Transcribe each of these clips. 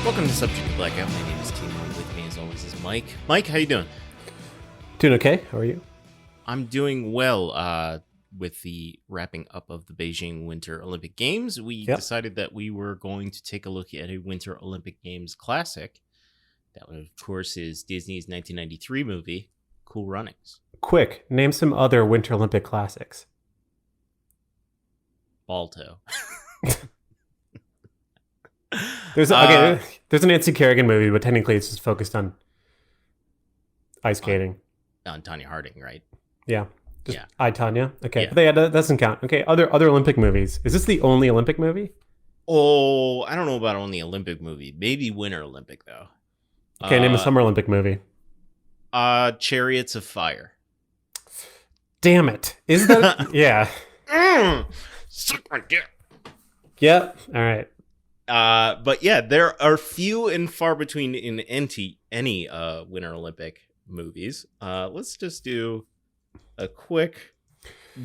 Welcome to Subject to Blackout. My name is Tim. With me, as always, is Mike. Mike, how you doing? Doing okay. How are you? I'm doing well. With the wrapping up of the Beijing Winter Olympic Games, we decided that we were going to take a look at a Winter Olympic Games classic. That, of course, is Disney's 1993 movie, Cool Runnings. Quick, name some other Winter Olympic classics. Balto. There's an Nancy Kerrigan movie, but technically it's just focused on ice skating. On Tonya Harding, right? Yeah. I, Tanya. Okay. Yeah. But that doesn't count. Okay. Other Olympic movies. Is this the only Olympic movie? Oh, I don't know about only Olympic movie. Maybe Winter Olympic, though. Okay, name a Summer Olympic movie. Chariots of Fire. Damn it. Is that... Yeah. Suck my dick. Yep. All right. But yeah, there are few and far between in any Winter Olympic movies. Let's just do a quick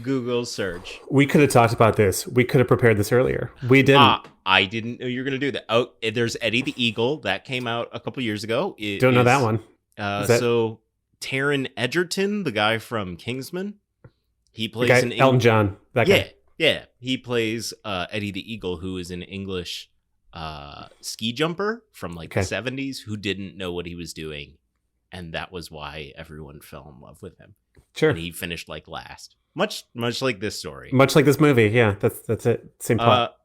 Google search. We could have talked about this. We could have prepared this earlier. We didn't. I didn't know you were going to do that. Oh, there's Eddie the Eagle. That came out a couple years ago. Don't know that one. So Taron Egerton, the guy from Kingsman, he plays Elton John. That guy. Yeah. He plays Eddie the Eagle, who is an English ski jumper from the 70s who didn't know what he was doing. And that was why everyone fell in love with him. Sure. And he finished last. Much like this story. Much like this movie. Yeah, that's it. Same plot.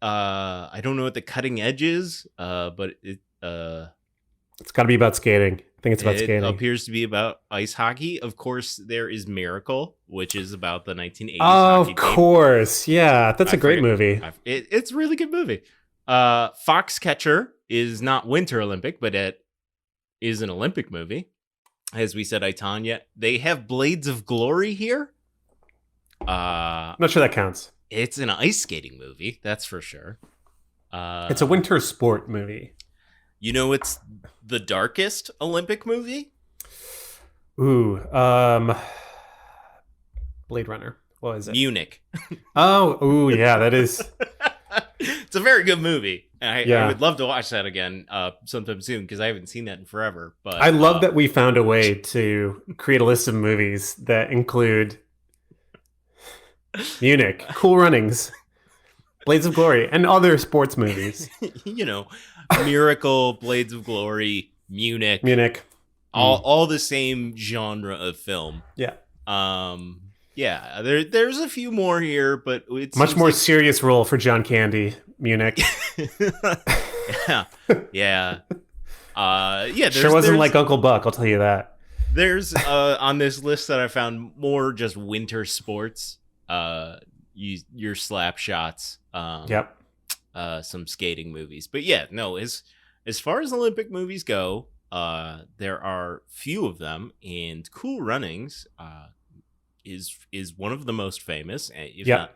I don't know what the cutting edge is, but it's got to be about skating. I think it's about skating. It appears to be about ice hockey. Of course, there is Miracle, which is about the 1980s of hockey course. Game. Yeah, that's a great movie. It's a really good movie. Foxcatcher is not Winter Olympic, but it is an Olympic movie. As we said, I, Tanya, they have Blades of Glory here. I'm not sure that counts. It's an ice skating movie, that's for sure. It's a winter sport movie. You know, it's the darkest Olympic movie. Ooh, Blade Runner. What is it? Munich. Yeah, that is. It's a very good movie. I would love to watch that again sometime soon because I haven't seen that in forever. But I love that we found a way to create a list of movies that include Munich, Cool Runnings, Blades of Glory, and other sports movies. You know, Miracle, Blades of Glory, Munich. All the same genre of film. Yeah. Yeah, there's a few more here, but it's much more serious role for John Candy, Munich. Yeah. Sure wasn't like Uncle Buck, I'll tell you that. There's on this list that I found more just winter sports. Your slap shots. Some skating movies, but yeah, no. As far as Olympic movies go, there are few of them, and Cool Runnings is one of the most famous, if not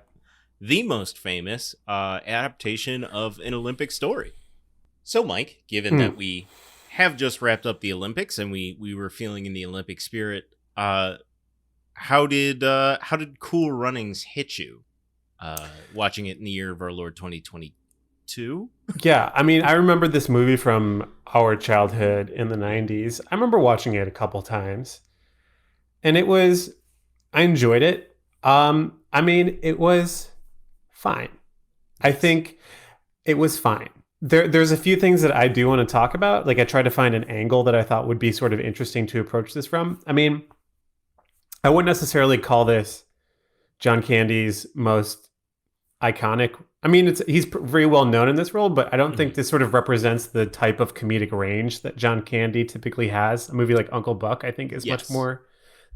the most famous adaptation of an Olympic story. So, Mike, given that we have just wrapped up the Olympics and we were feeling in the Olympic spirit, how did Cool Runnings hit you? Watching it in the year of our Lord 2022? Yeah, I mean, I remember this movie from our childhood in the 90s. I remember watching it a couple times, and I enjoyed it. I mean, it was fine. I think it was fine. There's a few things that I do want to talk about. Like, I tried to find an angle that I thought would be sort of interesting to approach this from. I mean, I wouldn't necessarily call this John Candy's most iconic. I mean, he's very well known in this role, but I don't think this sort of represents the type of comedic range that John Candy typically has. A movie like Uncle Buck, I think, is much more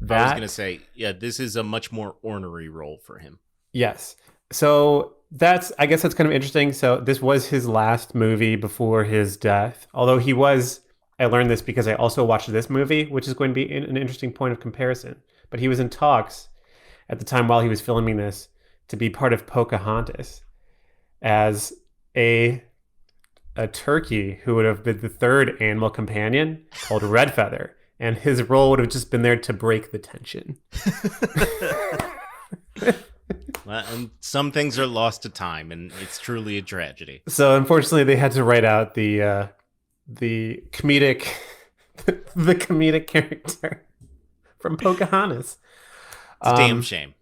that. I was going to say, yeah, this is a much more ornery role for him. Yes. So I guess that's kind of interesting. So this was his last movie before his death. Although I learned this because I also watched this movie, which is going to be an interesting point of comparison. But he was in talks at the time while he was filming this to be part of Pocahontas as a turkey who would have been the third animal companion called Red Feather. And his role would have just been there to break the tension. Well, and some things are lost to time, and it's truly a tragedy. So unfortunately, they had to write out the the comedic the comedic character from Pocahontas. It's a damn shame.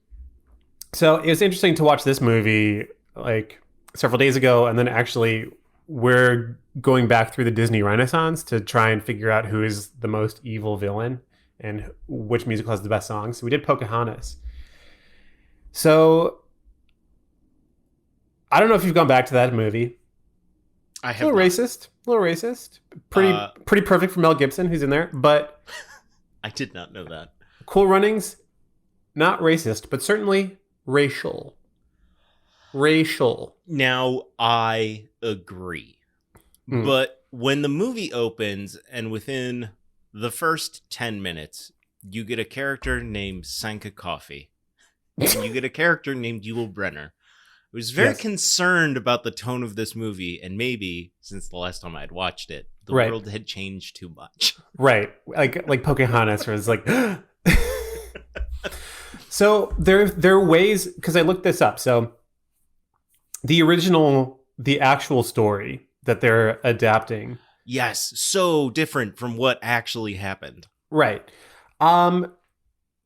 So it was interesting to watch this movie like several days ago, and then actually we're going back through the Disney Renaissance to try and figure out who is the most evil villain and which musical has the best songs. So we did Pocahontas. So I don't know if you've gone back to that movie. I have a little racist. Pretty perfect for Mel Gibson, who's in there, but I did not know that. Cool Runnings, not racist, but certainly racial. Now, I agree. But when the movie opens and within the first 10 minutes, you get a character named Sanka Coffee. And you get a character named Yul Brynner. I was very concerned about the tone of this movie, and maybe, since the last time I'd watched it, the world had changed too much. Right. Like Pocahontas, where it's like... So there are ways, because I looked this up. So the actual story that they're adapting. Yes, so different from what actually happened. Right.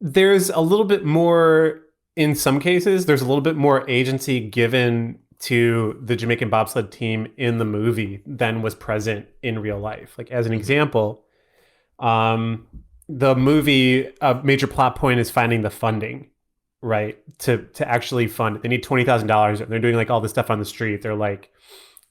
There's a little bit more, in some cases, there's a little bit more agency given to the Jamaican bobsled team in the movie than was present in real life. Like, as an example, the movie, a major plot point is finding the funding, right? To actually fund it. They need $20,000 and they're doing like all this stuff on the street. They're like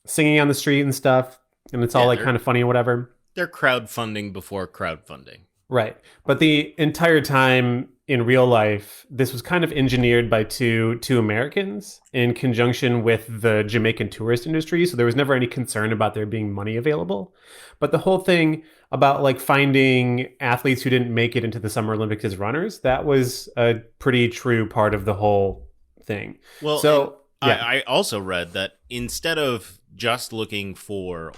singing on the street and stuff. And it's all like kind of funny and whatever. They're crowdfunding before crowdfunding. Right. But the entire time in real life, this was kind of engineered by two Americans in conjunction with the Jamaican tourist industry. So there was never any concern about there being money available. But the whole thing about like finding athletes who didn't make it into the Summer Olympics as runners, that was a pretty true part of the whole thing. Well, so I also read that instead of just looking for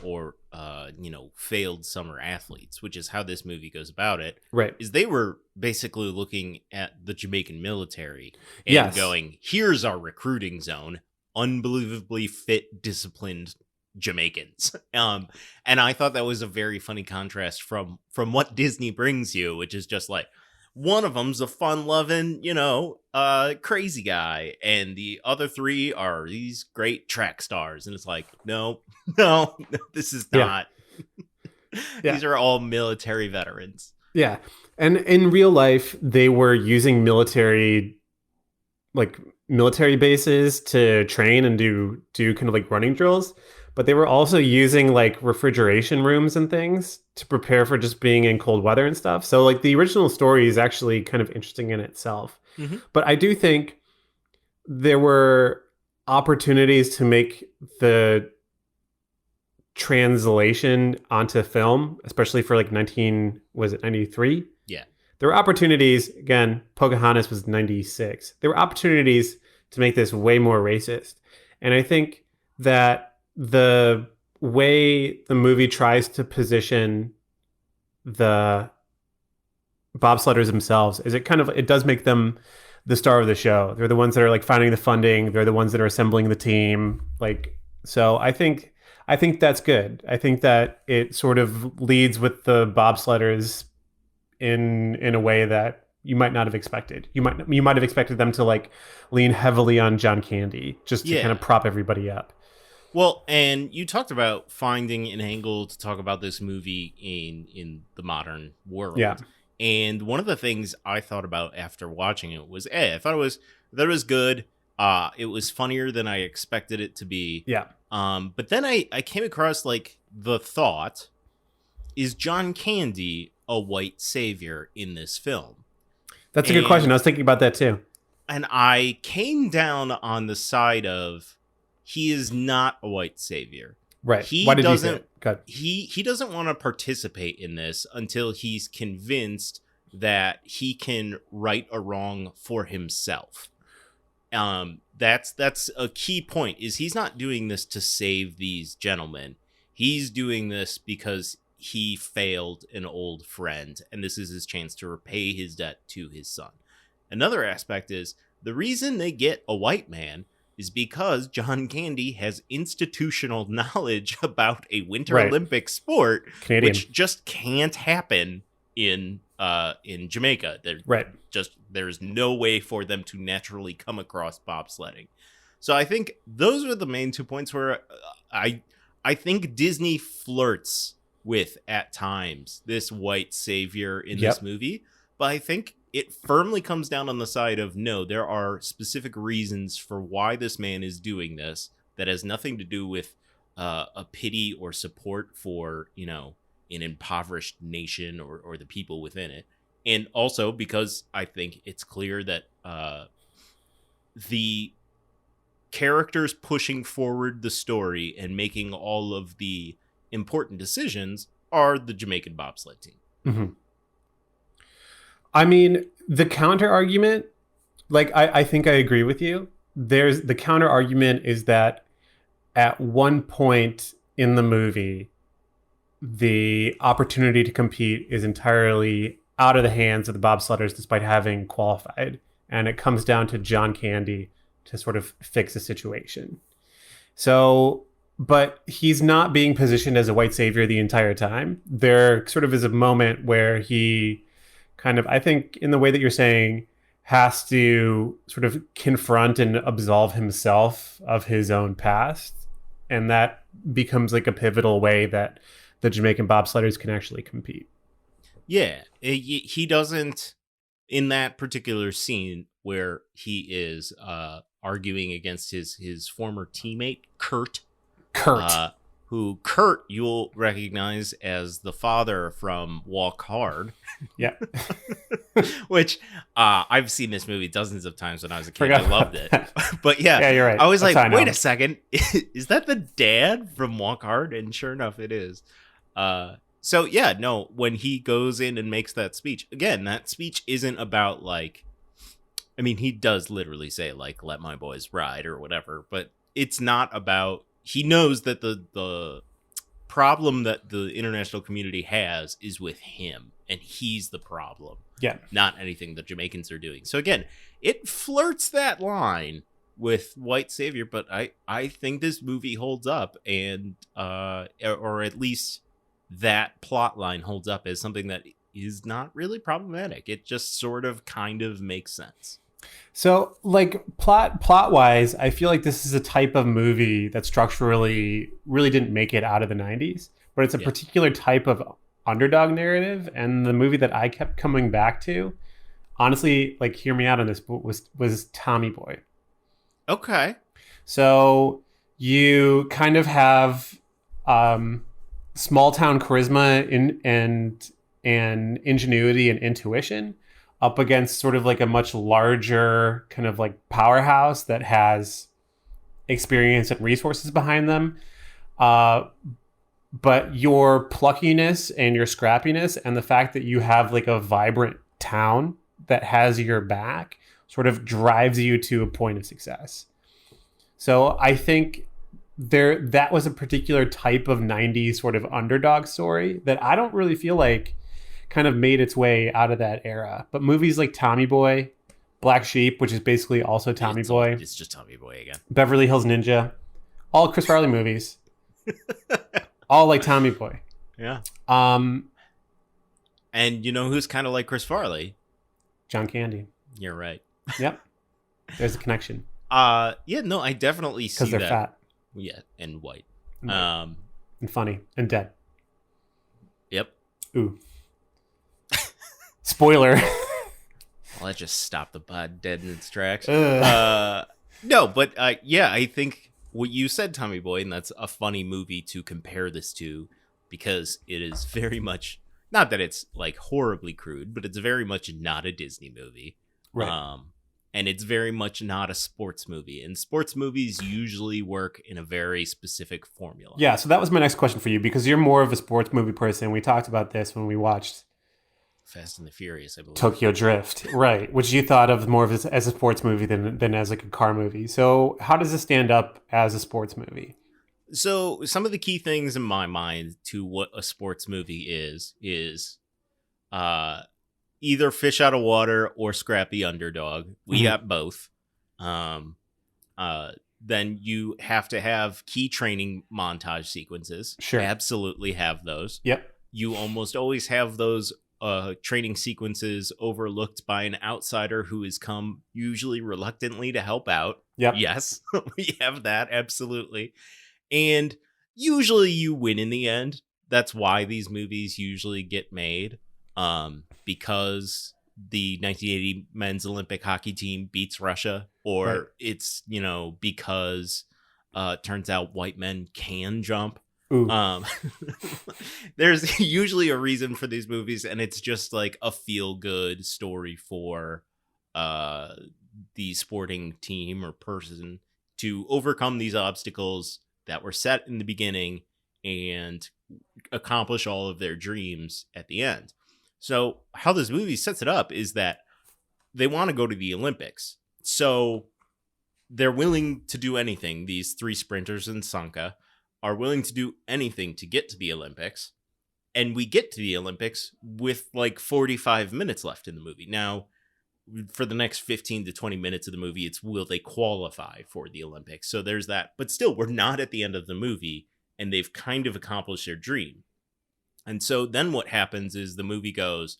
failed summer athletes, which is how this movie goes about it, right, is they were basically looking at the Jamaican military and going, here's our recruiting zone, unbelievably fit, disciplined Jamaicans. And I thought that was a very funny contrast from what Disney brings you, which is just like, one of them's a fun-loving, crazy guy, and the other three are these great track stars. And it's like, no, this is not. These are all military veterans. Yeah. And in real life, they were using military bases to train and do kind of like running drills. But they were also using like refrigeration rooms and things to prepare for just being in cold weather and stuff. So like the original story is actually kind of interesting in itself. Mm-hmm. But I do think there were opportunities to make the translation onto film, especially for like 93? Yeah. There were opportunities, again, Pocahontas was 96. There were opportunities to make this way more racist. And I think that the way the movie tries to position the bobsledders themselves is it does make them the star of the show. They're the ones that are like finding the funding. They're the ones that are assembling the team. So I think that's good. I think that it sort of leads with the bobsledders in a way that you might not have expected. You might have expected them to like lean heavily on John Candy just to kind of prop everybody up. Well, and you talked about finding an angle to talk about this movie in the modern world. Yeah. And one of the things I thought about after watching it was, I thought it was good. It was funnier than I expected it to be. Yeah. But then I came across like the thought, is John Candy a white savior in this film? That's a good question. I was thinking about that too. And I came down on the side of, he is not a white savior. Right. Why did you say it? He doesn't want to participate in this until he's convinced that he can right a wrong for himself. That's a key point, is he's not doing this to save these gentlemen. He's doing this because he failed an old friend, and this is his chance to repay his debt to his son. Another aspect is the reason they get a white man is because John Candy has institutional knowledge about a Winter Right. Olympic sport, Canadian. which just can't happen in Jamaica. There's no way for them to naturally come across bobsledding. So I think those are the main 2 points where I think Disney flirts with, at times, this white savior in this movie. But I think it firmly comes down on the side of, no, there are specific reasons for why this man is doing this that has nothing to do with a pity or support for, an impoverished nation or the people within it. And also because I think it's clear that the characters pushing forward the story and making all of the important decisions are the Jamaican bobsled team. Mm-hmm. I mean, the counter argument, I think I agree with you. The counter argument is that at one point in the movie, the opportunity to compete is entirely out of the hands of the bobsledders despite having qualified. And it comes down to John Candy to sort of fix the situation. So, but he's not being positioned as a white savior the entire time. There sort of is a moment where he kind of, I think in the way that you're saying, has to sort of confront and absolve himself of his own past. And that becomes like a pivotal way that the Jamaican bobsledders can actually compete. Yeah, he doesn't, in that particular scene where he is arguing against his former teammate, Kurt. Who Kurt you'll recognize as the father from Walk Hard. Yeah. Which I've seen this movie dozens of times when I was a kid. I loved it. But yeah, you're right. I was like, wait a second. Is that the dad from Walk Hard? And sure enough, it is. So yeah, no, when he goes in and makes that speech, again, that speech isn't about he does literally say let my boys ride or whatever, but it's not about, he knows that the problem that the international community has is with him, and he's the problem. Yeah. Not anything the Jamaicans are doing. So again, it flirts that line with white savior, but I think this movie holds up, and or at least that plot line holds up as something that is not really problematic. It just sort of kind of makes sense. So, plot wise, I feel like this is a type of movie that structurally really didn't make it out of the 90s, but it's a particular type of underdog narrative. And the movie that I kept coming back to, honestly, hear me out on this, was Tommy Boy. Okay. So you kind of have small town charisma and ingenuity and intuition up against sort of a much larger kind of powerhouse that has experience and resources behind them. But your pluckiness and your scrappiness and the fact that you have a vibrant town that has your back sort of drives you to a point of success. So I think that was a particular type of 90s sort of underdog story that I don't really feel like kind of made its way out of that era. But movies like Tommy Boy, Black Sheep, which is basically also Tommy Boy. It's just Tommy Boy again. Beverly Hills Ninja. All Chris Farley movies. All like Tommy Boy. Yeah. And you know who's kind of like Chris Farley? John Candy. You're right. Yep. There's a connection. Yeah, no, I definitely see that. Because they're fat. Yeah, and white. And funny. And dead. Yep. Ooh. Spoiler. Well, that just stopped the pod dead in its tracks. No, but yeah, I think what you said, Tommy Boy, and that's a funny movie to compare this to, because it is very much, not that it's horribly crude, but it's very much not a Disney movie. Right. And it's very much not a sports movie. And sports movies usually work in a very specific formula. Yeah, so that was my next question for you, because you're more of a sports movie person. We talked about this when we watched Fast and the Furious, I believe. Tokyo Drift, right? Which you thought of more of as a sports movie than as a car movie. So how does it stand up as a sports movie? So some of the key things in my mind to what a sports movie is either fish out of water or scrappy underdog. We got both. then you have to have key training montage sequences. Sure. Absolutely have those. Yep. You almost always have those training sequences overlooked by an outsider who has come usually reluctantly to help out. Yep. Yes, we have that. Absolutely. And usually you win in the end. That's why these movies usually get made. Because the 1980 men's Olympic hockey team beats Russia, or right. It's, because it turns out white men can jump. There's usually a reason for these movies, and it's just like a feel-good story for the sporting team or person to overcome these obstacles that were set in the beginning and accomplish all of their dreams at the end. So how this movie sets it up is that they want to go to the Olympics. So they're willing to do anything. These three sprinters in Sanka are willing to do anything to get to the Olympics. And we get to the Olympics with like 45 minutes left in the movie. Now, for the next 15 to 20 minutes of the movie, it's will they qualify for the Olympics? So there's that. But still, we're not at the end of the movie, and they've kind of accomplished their dream. And so then what happens is the movie goes,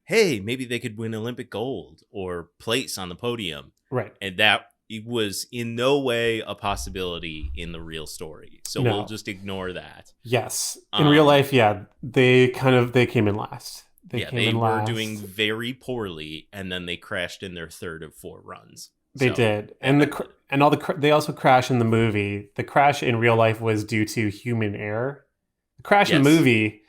hey, maybe they could win Olympic gold or place on the podium. Right. And that it was in no way a possibility in the real story. So we'll just ignore that. Yes. In real life, they came in last. They were doing very poorly, and then they crashed in their third of four runs. They did. And they also crash in the movie. The crash in real life was due to human error. The crash in the movie,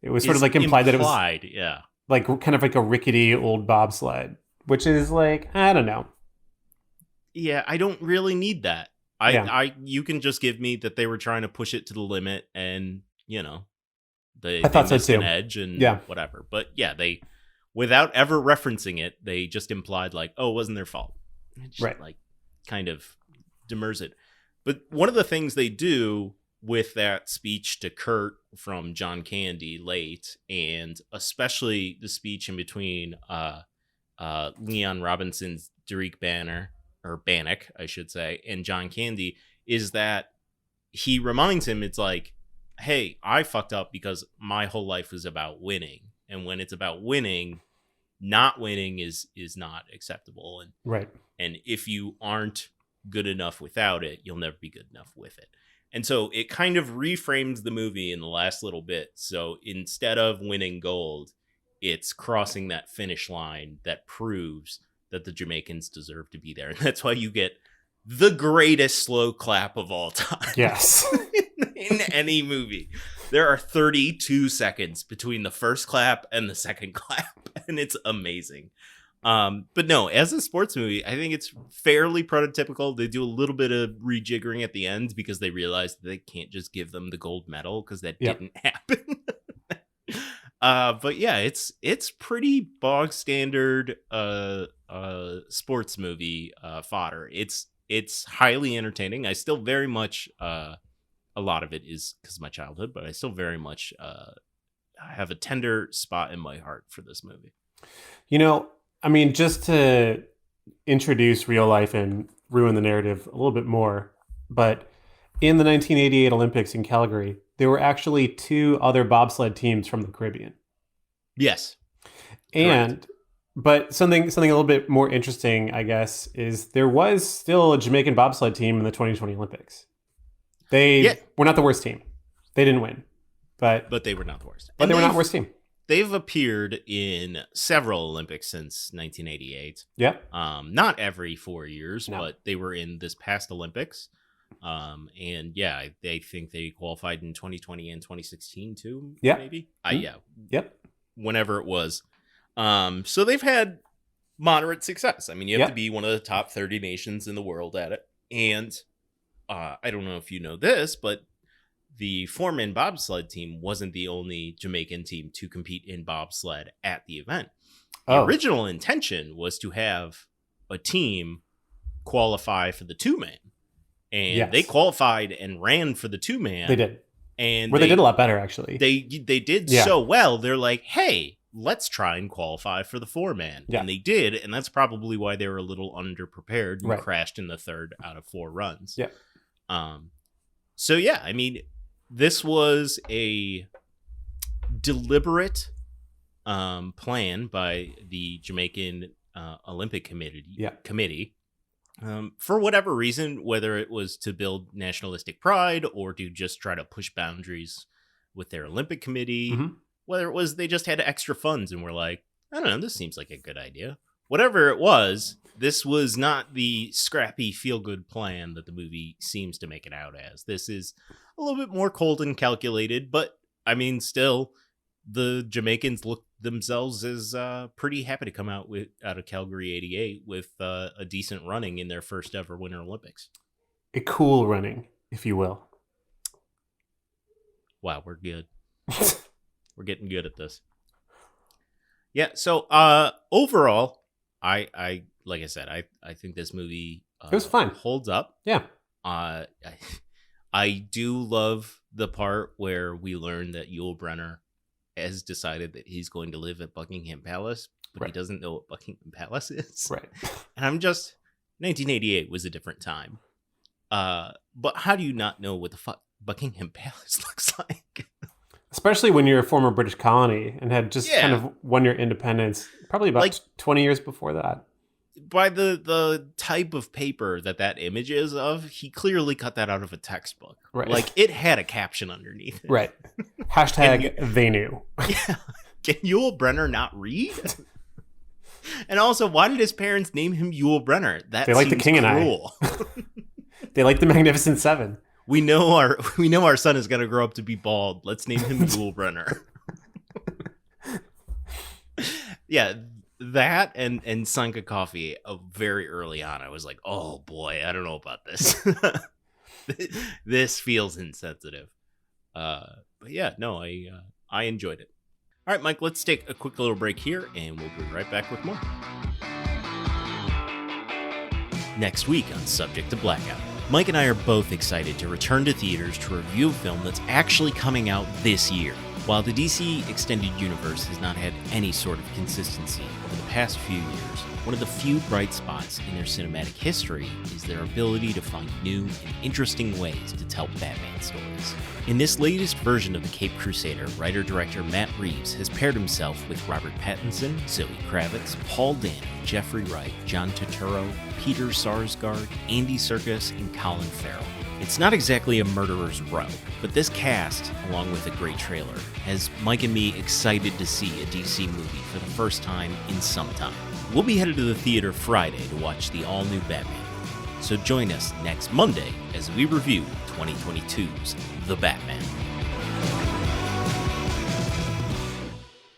it was sort of like implied that it was like kind of like a rickety old bobsled, which is like, I don't know. Yeah, I don't really need that. You can just give me that they were trying to push it to the limit, and I thought so too. An edge and whatever. But yeah, they, without ever referencing it, they just implied like, oh, it wasn't their fault. Just, right. Like, kind of demurs it. But one of the things they do with that speech to Kurt from John Candy late, and especially the speech in between Leon Robinson's Derek Bannock, I should say, and John Candy, is that he reminds him, it's like, hey, I fucked up because my whole life was about winning. And when it's about winning, not winning is not acceptable. And right. And if you aren't good enough without it, you'll never be good enough with it. And so it kind of reframes the movie in the last little bit. So instead of winning gold, it's crossing that finish line that proves that the Jamaicans deserve to be there. And that's why you get the greatest slow clap of all time. Yes. in any movie. There are 32 seconds between the first clap and the second clap, and it's amazing. But no, as a sports movie, I think it's fairly prototypical. They do a little bit of rejiggering at the end because they realize that they can't just give them the gold medal because that didn't happen. But yeah, it's pretty bog standard sports movie fodder. It's highly entertaining. I still very much a lot of it is because of my childhood, but I still very much have a tender spot in my heart for this movie. I mean, just to introduce real life and ruin the narrative a little bit more, but in the 1988 Olympics in Calgary, there were actually two other bobsled teams from the Caribbean. Yes. But something a little bit more interesting, I guess, is there was still a Jamaican bobsled team in the 2020 Olympics. They were not the worst team. They didn't win. But they were not the worst. But they were not the worst team. They've appeared in several Olympics since 1988. Yeah. Not every 4 years, but they were in this past Olympics. And yeah, they think they qualified in 2020 and 2016 too. Yeah. Maybe. Mm-hmm. Yep. Whenever it was. So they've had moderate success. I mean, you have to be one of the top 30 nations in the world at it. And I don't know if you know this, but the four-man bobsled team wasn't the only Jamaican team to compete in bobsled at the event. The original intention was to have a team qualify for the two-man. And they qualified and ran for the two-man. They did. And they did a lot better, actually. They did so well. They're like, hey, let's try and qualify for the 4-man. Yeah. And they did, and that's probably why they were a little underprepared and Right. crashed in the 3rd out of 4 runs. Yeah. So yeah, I mean, this was a deliberate plan by the Jamaican Olympic committee. For whatever reason, whether it was to build nationalistic pride or to just try to push boundaries with their Olympic committee, whether it was they just had extra funds and were like, I don't know, this seems like a good idea. Whatever it was, this was not the scrappy feel-good plan that the movie seems to make it out as. This is a little bit more cold and calculated, but I mean, still, the Jamaicans look themselves as pretty happy to come out of Calgary '88 with a decent running in their first ever Winter Olympics. A cool running, if you will. Wow, we're good. We're getting good at this. Yeah, so overall, I like I said, I think this movie it was fun. Holds up. Yeah. I do love the part where we learn that Yul Brynner has decided that he's going to live at Buckingham Palace, but he doesn't know what Buckingham Palace is. Right. And 1988 was a different time. But how do you not know what the fuck Buckingham Palace looks like? Especially when you're a former British colony and had just kind of won your independence, probably about 20 years before that. By the type of paper that image is of, he clearly cut that out of a textbook. Right. Like, it had a caption underneath it. Right. Hashtag they knew. Yeah. Can Yul Brynner not read? And also, why did his parents name him Yul Brynner? That they like the King cruel. And I. They like the Magnificent Seven. We know our son is gonna grow up to be bald. Let's name him Yul Brynner. Yeah, that and Sanka Coffee very early on. I was like, oh boy, I don't know about this. This feels insensitive. But yeah, no, I enjoyed it. All right, Mike, let's take a quick little break here, and we'll be right back with more. Next week on Subject to Blackout, Mike and I are both excited to return to theaters to review a film that's actually coming out this year. While the DC Extended Universe has not had any sort of consistency over the past few years, one of the few bright spots in their cinematic history is their ability to find new and interesting ways to tell Batman stories. In this latest version of The Caped Crusader, writer-director Matt Reeves has paired himself with Robert Pattinson, Zoe Kravitz, Paul Dano, Jeffrey Wright, John Turturro, Peter Sarsgaard, Andy Serkis, and Colin Farrell. It's not exactly a murderer's row, but this cast, along with a great trailer, has Mike and me excited to see a DC movie for the first time in some time. We'll be headed to the theater Friday to watch the all-new Batman movie, so join us next Monday as we review 2022's The Batman.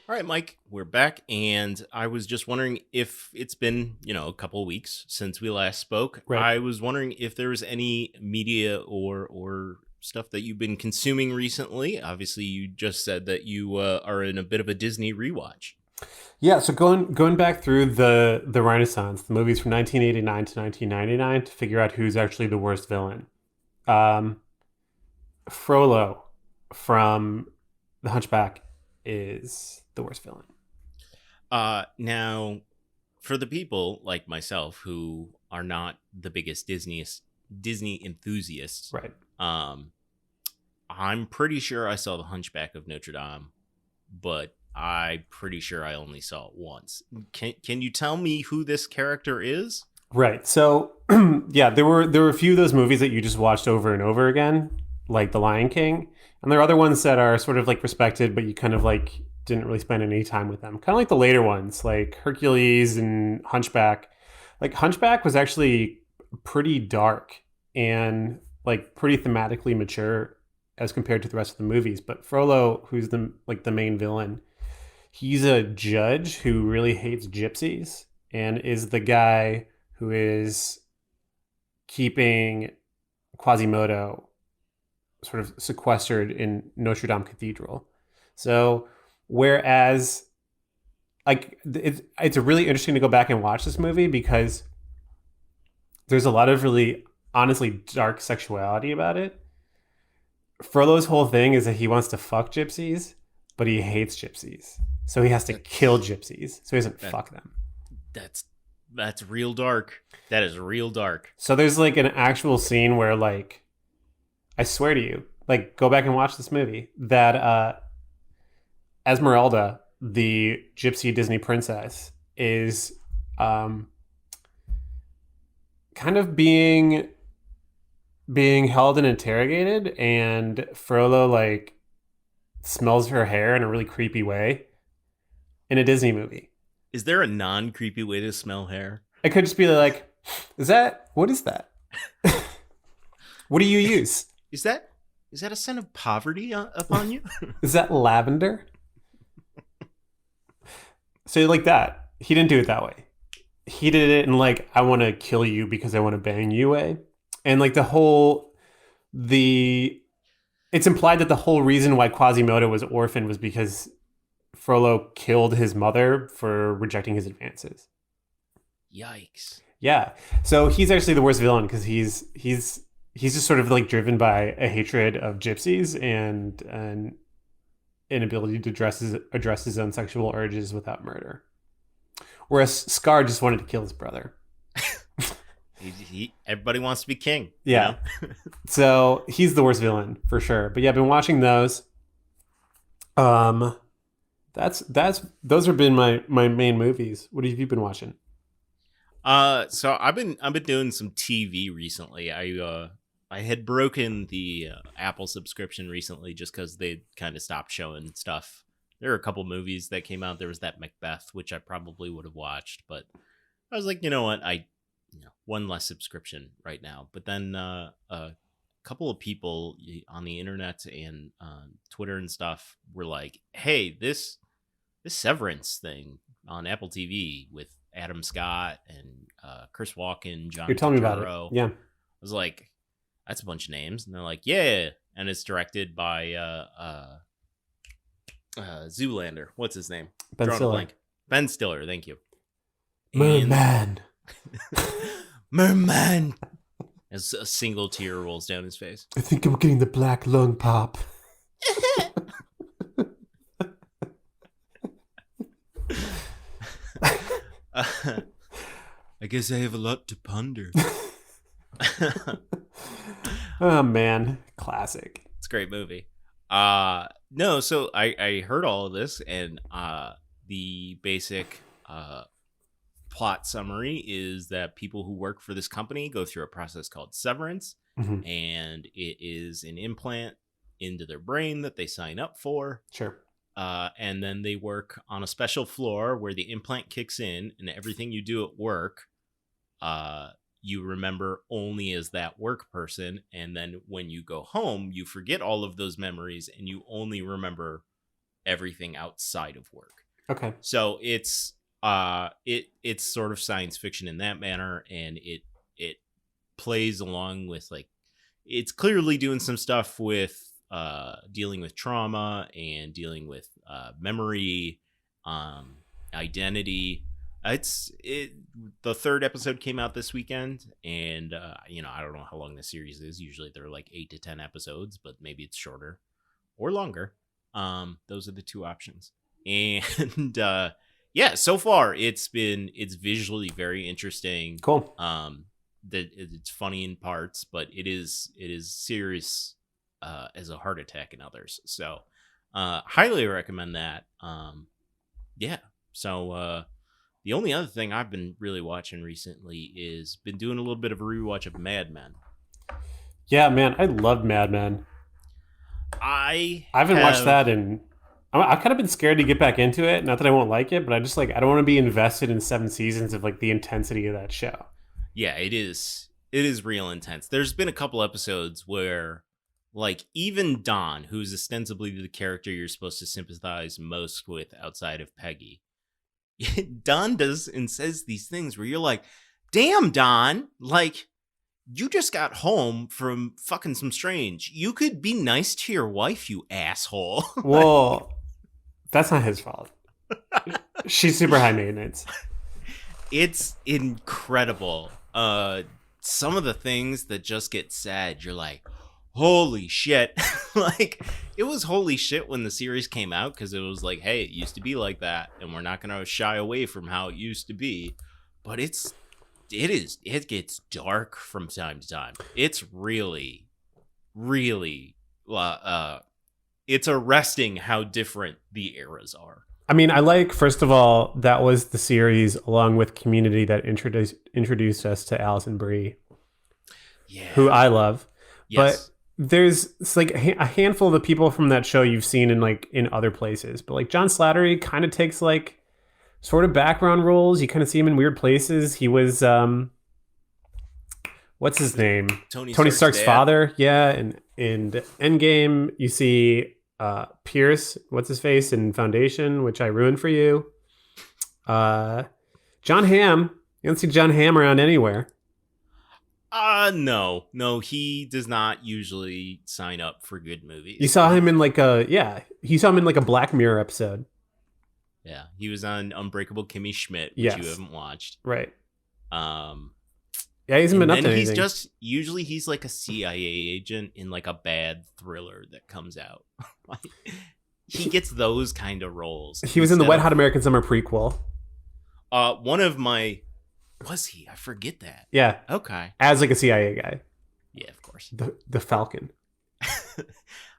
All right, Mike, we're back, and I was just wondering if it's been, a couple of weeks since we last spoke. Right. I was wondering if there was any media or stuff that you've been consuming recently. Obviously, you just said that you are in a bit of a Disney rewatch. Yeah, so going back through the Renaissance, the movies from 1989 to 1999 to figure out who's actually the worst villain. Frollo from The Hunchback is the worst villain. Now, for the people like myself who are not the biggest Disney enthusiasts, right? I'm pretty sure I saw The Hunchback of Notre Dame, but I'm pretty sure I only saw it once. Can you tell me who this character is? Right. So, yeah, there were a few of those movies that you just watched over and over again, like The Lion King, and there are other ones that are sort of like respected, but you kind of like didn't really spend any time with them. Kind of like the later ones, like Hercules and Hunchback. Like Hunchback was actually pretty dark and like pretty thematically mature as compared to the rest of the movies. But Frollo, who's the main villain, he's a judge who really hates gypsies and is the guy who is keeping Quasimodo sort of sequestered in Notre Dame Cathedral. So whereas like it's really interesting to go back and watch this movie because there's a lot of really honestly dark sexuality about it. Frollo's whole thing is that he wants to fuck gypsies, but he hates gypsies. So he has to kill gypsies. So he doesn't fuck them. That's real dark. That is real dark. So there's like an actual scene where, like, I swear to you, like, go back and watch this movie, that Esmeralda, the gypsy Disney princess, is kind of being held and interrogated, and Frollo, like, smells her hair in a really creepy way in a Disney movie. Is there a non-creepy way to smell hair? It could just be like, what is that? What do you use? Is that a sign of poverty upon you? Is that lavender? So like that. He didn't do it that way. He did it in, like, I want to kill you because I want to bang you way. And like it's implied that the whole reason why Quasimodo was orphaned was because Frollo killed his mother for rejecting his advances. Yikes. Yeah. So he's actually the worst villain because he's just sort of like driven by a hatred of gypsies and an inability to address his own sexual urges without murder. Whereas Scar just wanted to kill his brother. Everybody wants to be king. Yeah. You know? So he's the worst villain for sure. But yeah, I've been watching those. Those have been my main movies. What have you been watching? So I've been doing some TV recently. I had broken the Apple subscription recently just because they kind of stopped showing stuff. There are a couple movies that came out. There was that Macbeth, which I probably would have watched, but I was like, you know what, one less subscription right now. But then a couple of people on the internet and Twitter and stuff were like, hey, this Severance thing on Apple TV with Adam Scott and Chris Walken, John You're telling me about Turturro. it. Yeah. I was like, that's a bunch of names. And they're like, yeah. And it's directed by Zoolander. What's his name? Ben Stiller. Ben Stiller, thank you. Merman. Merman. As a single tear rolls down his face. I think I'm getting the black lung pop. I guess I have a lot to ponder. Oh man, classic. It's a great movie. No, so I heard all of this, and the basic plot summary is that people who work for this company go through a process called severance, and it is an implant into their brain that they sign up for. Sure. And then they work on a special floor where the implant kicks in, and everything you do at work, you remember only as that work person. And then when you go home, you forget all of those memories and you only remember everything outside of work. Okay. So it's sort of science fiction in that manner, and it plays along with, like, it's clearly doing some stuff with dealing with trauma and dealing with memory, identity. The third episode came out this weekend, and I don't know how long the series is. Usually they're like 8 to 10 episodes, but maybe it's shorter or longer. Those are the two options. And yeah, so far it's visually very interesting. Cool. That it's funny in parts, but it is serious as a heart attack in others. So highly recommend that. Yeah. So the only other thing I've been really watching recently is been doing a little bit of a rewatch of Mad Men. Yeah, man, I loved Mad Men. I haven't watched that, and I've kind of been scared to get back into it. Not that I won't like it, but I just, like, I don't want to be invested in 7 seasons of, like, the intensity of that show. Yeah, it is. It is real intense. There's been a couple episodes where, like, even Don, who's ostensibly the character you're supposed to sympathize most with outside of Peggy, Don does and says these things where you're like, damn, Don, like, you just got home from fucking some strange. You could be nice to your wife, you asshole. Well, that's not his fault. She's super high maintenance. It's incredible. Some of the things that just get said, you're like, holy shit. Like, it was holy shit when the series came out, because it was like, hey, it used to be like that, and we're not going to shy away from how it used to be. But it gets dark from time to time. It's really, really, it's arresting how different the eras are. I mean, I like, first of all, that was the series along with Community that introduced us to Alison Brie, who I love. Yes. But it's like a handful of the people from that show you've seen in other places. But like John Slattery kind of takes like sort of background roles. You kind of see him in weird places. He was what's his name? Tony Stark's father. Yeah, and in Endgame you see Pierce, what's his face, in Foundation, which I ruined for you. John Hamm. You don't see John Hamm around anywhere. No, he does not usually sign up for good movies. You saw him in like a Black Mirror episode. Yeah, he was on Unbreakable Kimmy Schmidt, which you haven't watched. Right. Yeah, he hasn't been up to anything. He's like a CIA agent in like a bad thriller that comes out. He gets those kind of roles. He was in the Wet Hot American Summer prequel. Was he? I forget that. Yeah. Okay. As like a CIA guy. Yeah, of course. The Falcon.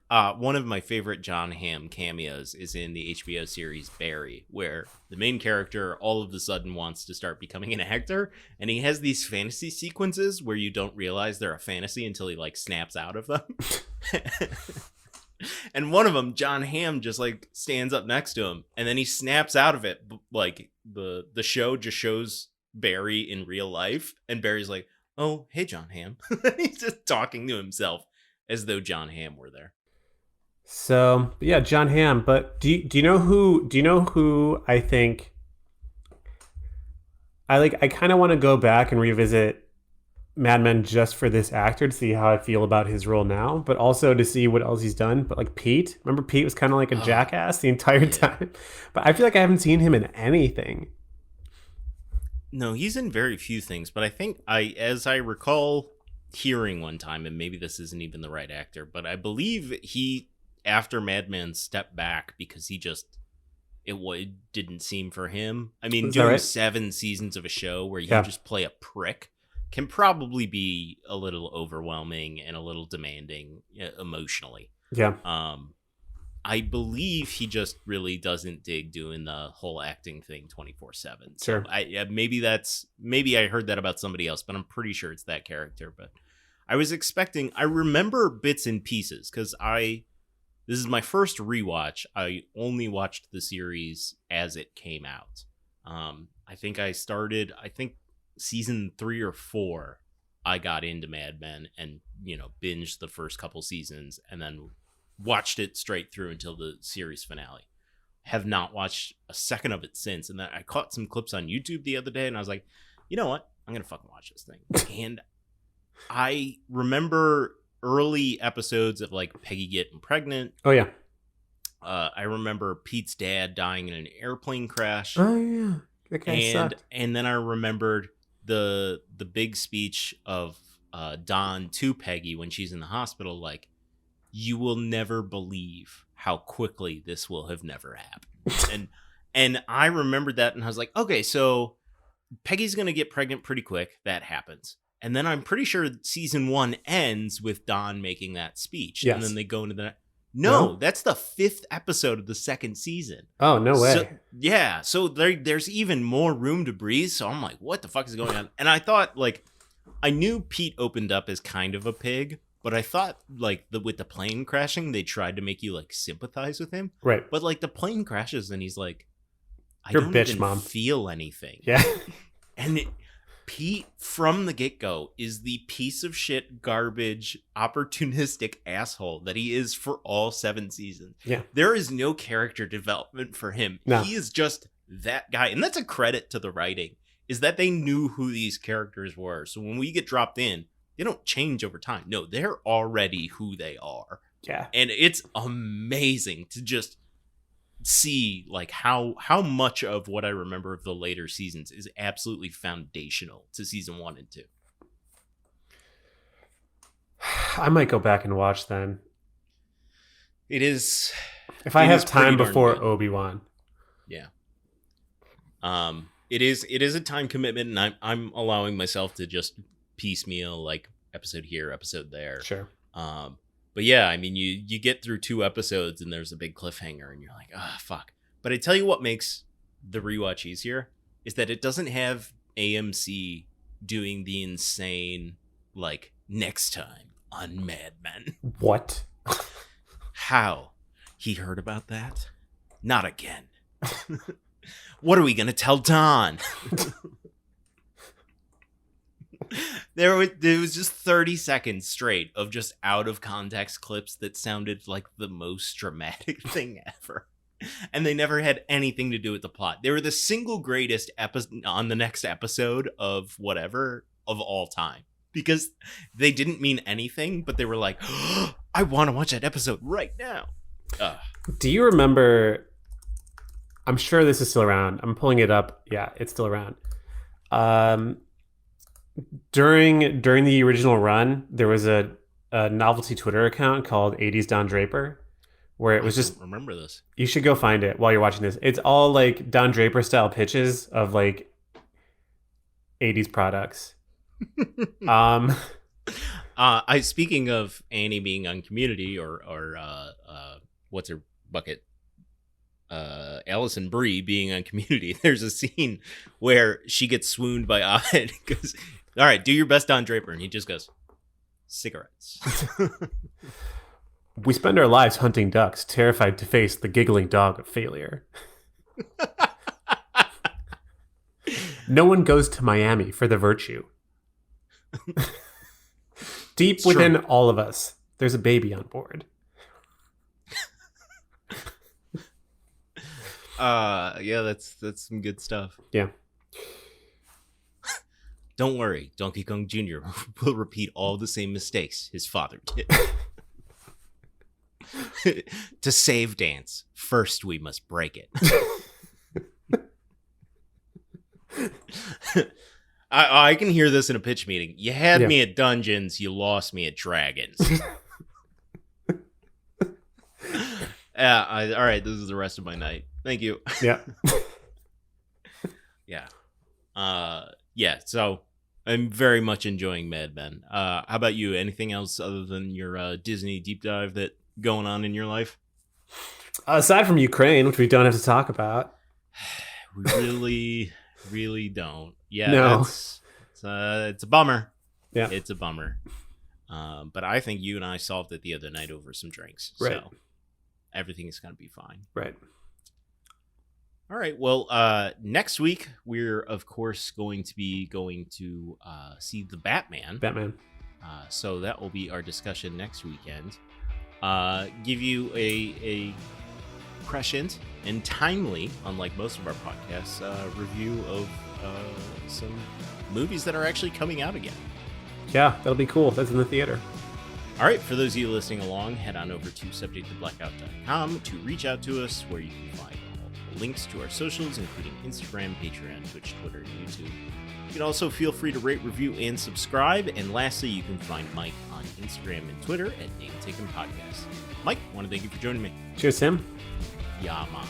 One of my favorite John Hamm cameos is in the HBO series Barry, where the main character all of a sudden wants to start becoming an actor, and he has these fantasy sequences where you don't realize they're a fantasy until he like snaps out of them. And one of them, John Hamm just like stands up next to him, and then he snaps out of it. Like the show just shows Barry in real life, and Barry's like, "Oh, hey, John Hamm." He's just talking to himself as though John Hamm were there. So yeah, John Hamm. But do you know who I think I like? I kind of want to go back and revisit Mad Men just for this actor to see how I feel about his role now, but also to see what else he's done. But like Pete, remember Pete was kind of like a jackass the entire time. But I feel like I haven't seen him in anything. No, he's in very few things. But I think as I recall hearing one time, and maybe this isn't even the right actor, but I believe he, after Mad Men, stepped back because it didn't seem for him. I mean, doing 7 seasons of a show where you just play a prick can probably be a little overwhelming and a little demanding emotionally. Yeah. I believe he just really doesn't dig doing the whole acting thing 24/7. So sure. Maybe I heard that about somebody else, but I'm pretty sure it's that character. But I remember bits and pieces because this is my first rewatch. I only watched the series as it came out. I think season 3 or 4, I got into Mad Men and, binged the first couple seasons and then watched it straight through until the series finale. Have not watched a second of it since. And then I caught some clips on YouTube the other day and I was like, you know what? I'm going to fucking watch this thing. And I remember early episodes of like Peggy getting pregnant. Oh, yeah. I remember Pete's dad dying in an airplane crash. Oh, yeah. That guy sucked. And then I remembered the big speech of Don to Peggy when she's in the hospital, like, you will never believe how quickly this will have never happened. and I remembered that, and I was like, okay, so Peggy's gonna get pregnant pretty quick. That happens. And then I'm pretty sure season 1 ends with Don making that speech. Yes. And then they go into the No, that's the 5th episode of the 2nd season. Oh, no way. So, yeah, so there's even more room to breathe. So I'm like, what the fuck is going on? And I thought, like, I knew Pete opened up as kind of a pig, but I thought, like, with the plane crashing, they tried to make you, like, sympathize with him. Right. But, like, the plane crashes and he's like, You're don't bitch, even Mom. Feel anything. Yeah. And Pete, from the get-go, is the piece of shit, garbage, opportunistic asshole that he is for all 7 seasons. Yeah. There is no character development for him. No. He is just that guy. And that's a credit to the writing, is that they knew who these characters were. So when we get dropped in, they don't change over time. No, they're already who they are. Yeah. And it's amazing to just see like how much of what I remember of the later seasons is absolutely foundational to season 1 and 2. I might go back and watch then. It is. If I have time before Obi-Wan. Yeah. It is a time commitment, and I'm allowing myself to just piecemeal like episode here, episode there. Sure. But yeah, I mean, you get through 2 episodes and there's a big cliffhanger, and you're like, fuck. But I tell you what makes the rewatch easier is that it doesn't have AMC doing the insane like next time on Mad Men. What? How? He heard about that? Not again. What are we gonna tell Don? There was just 30 seconds straight of just out of context clips that sounded like the most dramatic thing ever. And they never had anything to do with the plot. They were the single greatest on the next episode of whatever of all time. Because they didn't mean anything, but they were like, I want to watch that episode right now. Do you remember... I'm sure this is still around. I'm pulling it up. Yeah, it's still around. During the original run, there was a novelty Twitter account called 80s Don Draper, where it was just... remember this. You should go find it while you're watching this. It's all like Don Draper style pitches of like 80s products. Speaking of Annie being on Community or what's her bucket? Allison Brie being on Community, there's a scene where she gets swooned by Ahmed because, all right, do your best Don Draper, and he just goes, cigarettes. We spend our lives hunting ducks, terrified to face the giggling dog of failure. No one goes to Miami for the virtue. Deep it's within true. All of us, there's a baby on board. Yeah, that's some good stuff. Yeah. Don't worry, Donkey Kong Jr. will repeat all the same mistakes his father did. To save dance, first we must break it. I can hear this in a pitch meeting. You had me at Dungeons, you lost me at Dragons. All right, this is the rest of my night. Thank you. Yeah. Yeah. Yeah, so I'm very much enjoying Mad Men. How about you? Anything else other than your Disney deep dive that going on in your life? Aside from Ukraine, which we don't have to talk about. We really don't. Yeah, no. It's a bummer. Yeah. It's a bummer. But I think you and I solved it the other night over some drinks. Right. So everything is going to be fine. Right. All right. Well, next week, we're, of course, going to see the Batman. So that will be our discussion next weekend. Give you a prescient and timely, unlike most of our podcasts, review of some movies that are actually coming out again. Yeah, that'll be cool. That's in the theater. All right, for those of you listening along, head on over to subjecttoblackout.com to reach out to us, where you can find all the links to our socials, including Instagram, Patreon, Twitch, Twitter, and YouTube. You can also feel free to rate, review, and subscribe. And lastly, you can find Mike on Instagram and Twitter at Name Taken Podcast. Mike, I want to thank you for joining me. Cheers, Tim. Yeah, man.